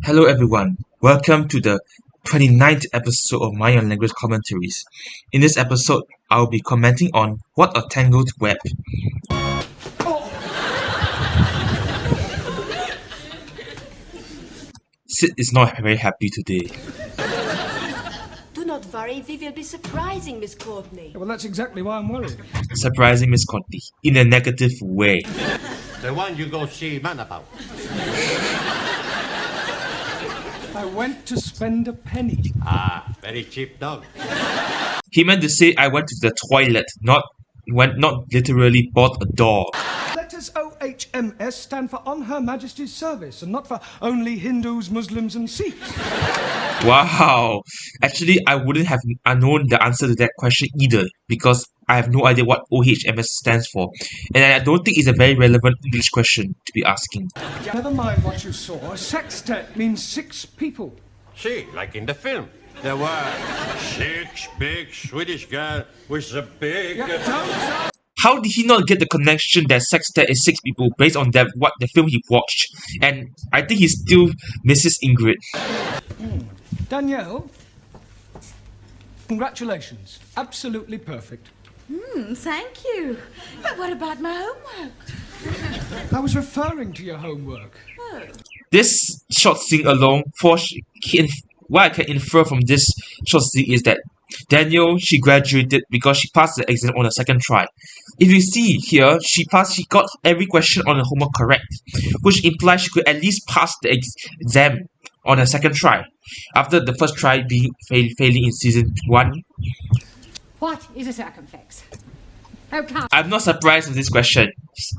Hello everyone, welcome to the 29th episode of My Language Commentaries. In this episode, I'll be commenting on What a Tangled Web. Sid is not very happy today. Do not worry, we will be surprising Miss Courtney. Well, that's exactly why I'm worried. Surprising Miss Courtney in a negative way. The one you go see man about. I went to spend a penny. Ah, very cheap dog. He meant to say I went to the toilet, not literally bought a dog. Letters OHMS stand for On Her Majesty's Service and not for only Hindus, Muslims and Sikhs. Wow! Actually, I wouldn't have known the answer to that question either because I have no idea what OHMS stands for. And I don't think it's a very relevant English question to be asking. Never mind what you saw. A sextet means 6 people. See, like in the film. There were 6 big Swedish girls with a big... How did he not get the connection that sextet is 6 people based on the film he watched? And I think he still misses Ingrid. Danielle, congratulations. Absolutely perfect. Thank you. But what about my homework? I was referring to your homework. This short scene alone, what I can infer from this short scene is that Danielle, she graduated because she passed the exam on the second try. If you see here, she got every question on the homework correct, which implies she could at least pass the exam on the second try, after the first try being failing in season 1. What is a circumflex? Oh, come. I'm not surprised with this question.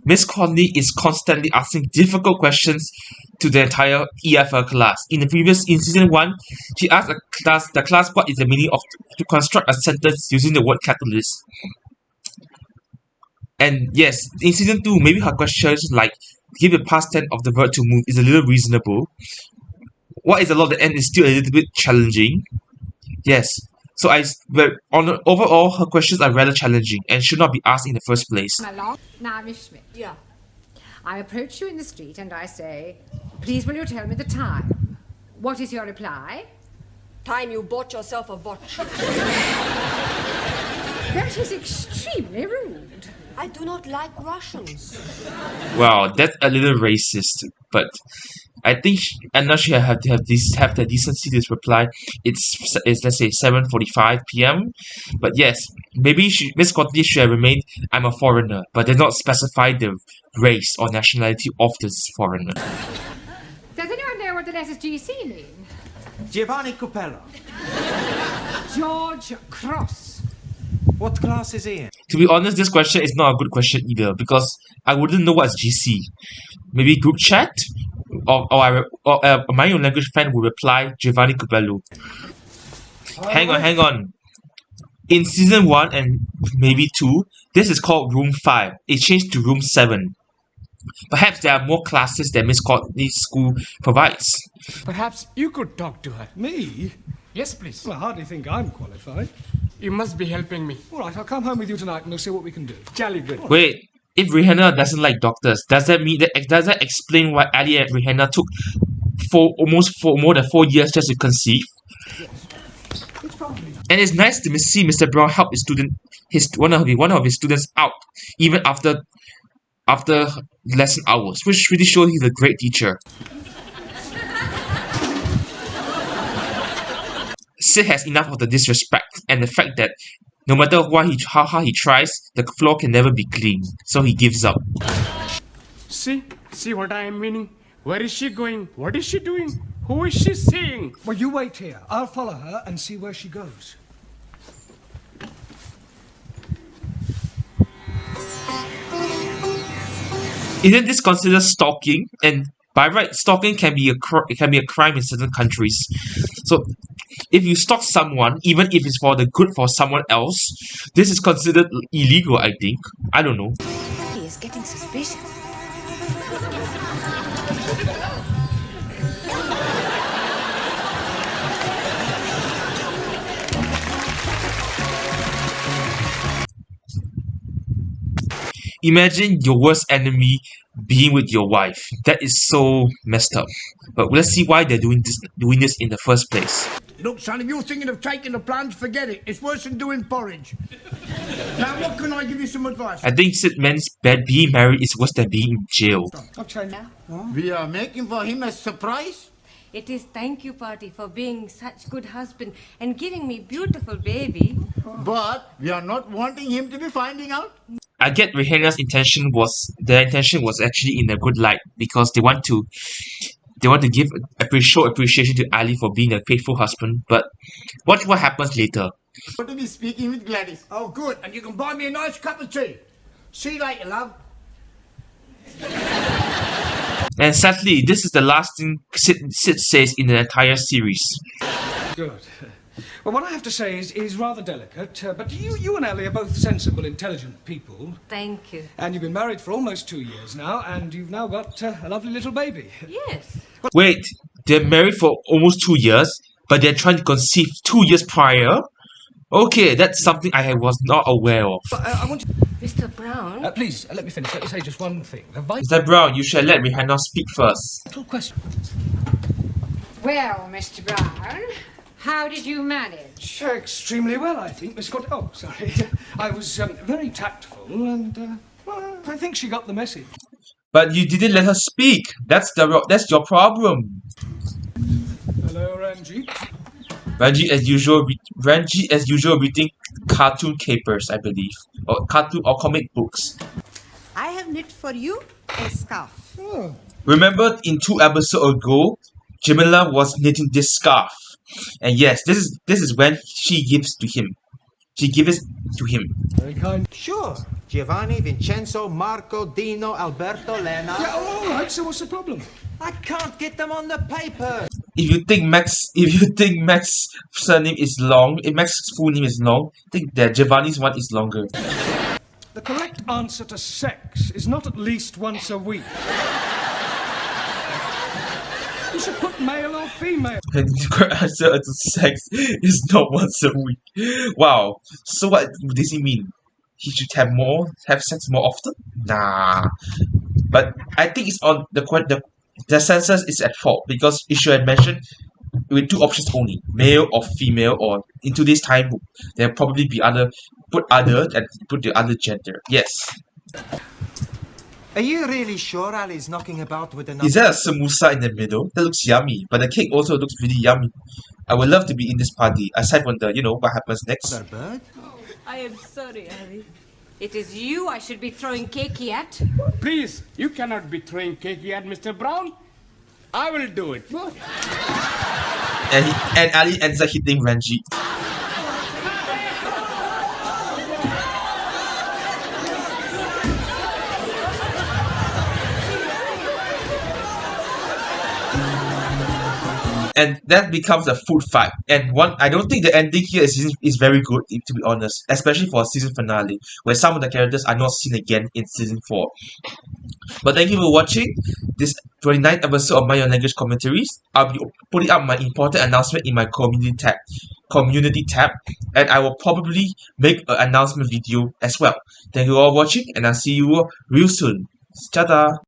Miss Courtney is constantly asking difficult questions to the entire EFL class. In season 1, she asked the class what is the meaning of to construct a sentence using the word catalyst. And yes, in season 2, maybe her questions like give the past tense of the verb to move is a little reasonable. What is a lot at the end is still a little bit challenging. Yes. So overall, her questions are rather challenging and should not be asked in the first place. Now, Miss Schmidt. Yeah. I approach you in the street and I say, please will you tell me the time? What is your reply? Time you bought yourself a watch. That is extremely rude. I do not like Russians. Wow, that's a little racist, but I think Anna should have the decency to reply. It's let's say 7:45 p.m. But yes, maybe Miss Courtney should have remained I'm a foreigner, but did not specify the race or nationality of this foreigner. Does anyone know what the letters GC mean? Giovanni Cupello. George Cross. What class is he in? To be honest, this question is not a good question either because I wouldn't know what's GC. Maybe group chat? Or a My Own Language fan would reply Giovanni Cupello. Hang on. In season 1 and maybe 2, this is called room 5. It changed to room 7. Perhaps there are more classes that Miss Courtney's school provides. Perhaps you could talk to her. Me? Yes, please. Well, I hardly think I'm qualified. You must be helping me. All right, I'll come home with you tonight and we'll see what we can do. Jolly good. Wait, if Rihanna doesn't like doctors, does that explain why Ali and Rihanna took more than 4 years just to conceive? It's probably not. And it's nice to see Mr. Brown help one of his students out even after lesson hours, which really shows he's a great teacher. Sid has enough of the disrespect and the fact that no matter how hard he tries, the floor can never be clean, so he gives up. See what I am meaning? Where is she going? What is she doing? Who is she seeing? Well, you wait here. I'll follow her and see where she goes. Isn't this considered stalking? And by right, stalking can be a crime in certain countries. So, if you stalk someone, even if it's for the good for someone else, this is considered illegal. I think. I don't know. He is getting suspicious. Imagine your worst enemy being with your wife. That is so messed up. But let's see why they're doing this in the first place. Look, son, if you're thinking of taking the plunge, forget it. It's worse than doing porridge. Now, what can I give you some advice? I think Sid Man's bad being married is worse than being in jail. Okay. We are making for him a surprise. It is thank you party for being such good husband and giving me beautiful baby. But we are not wanting him to be finding out. I get Rihanna's intention was actually in a good light because they want to give show appreciation to Ali for being a faithful husband. But watch what happens later. Want to be speaking with Gladys. Oh, good. And you can buy me a nice cup of tea. See you later, love. And sadly, this is the last thing Sid says in the entire series. Good. Well, what I have to say is rather delicate, but you and Ellie are both sensible, intelligent people. Thank you. And you've been married for almost 2 years now, and you've now got a lovely little baby. Yes. Wait, they're married for almost 2 years, but they're trying to conceive 2 years prior? Okay, that's something I was not aware of. But I want to... Mr. Brown? Please, let me finish. Let me say just one thing. The vital Mr. Brown, you should let Rihanna speak first. question... Well, Mr. Brown, how did you manage? Extremely well, I think, Miss Scott. Oh, sorry. I was very tactful, and well, I think she got the message. But you didn't let her speak. That's your problem. Hello, Ranjit. Ranji as usual reading cartoon capers, I believe, or cartoon or comic books. I have knit for you a scarf. Remember in 2 episodes ago, Jamila was knitting this scarf, and yes, this is when she gives to him. She gives it to him. Very kind. Sure. Giovanni, Vincenzo, Marco, Dino, Alberto, Lena. Yeah, all right. So what's the problem? I can't get them on the paper. If you think Max's surname is long, if Max's full name is long, think that Giovanni's one is longer. The correct answer to sex is not at least once a week. You should put male or female. The correct answer to sex is not once a week. Wow. So what does he mean? He should have sex more often? Nah. But I think it's on the census is at fault because it should have mentioned with 2 options only, male or female, or in today's time there'll probably be put the other gender. Yes. Are you really sure Ali's knocking about with another? Is there a samosa in the middle? That looks yummy, but the cake also looks really yummy. I would love to be in this party, aside from the, what happens next. bird? I am sorry, Ali. It is you I should be throwing cakey at. Please, you cannot be throwing cakey at Mr. Brown. I will do it. And Ali ends up hitting Ranjit. And that becomes a food fight. And I don't think the ending here is very good, to be honest, especially for a season finale, where some of the characters are not seen again in season 4. But thank you for watching this 29th episode of My Own Language Commentaries. I'll be putting up my important announcement in my community tab, and I will probably make an announcement video as well. Thank you all for watching, and I'll see you real soon. Ta-da!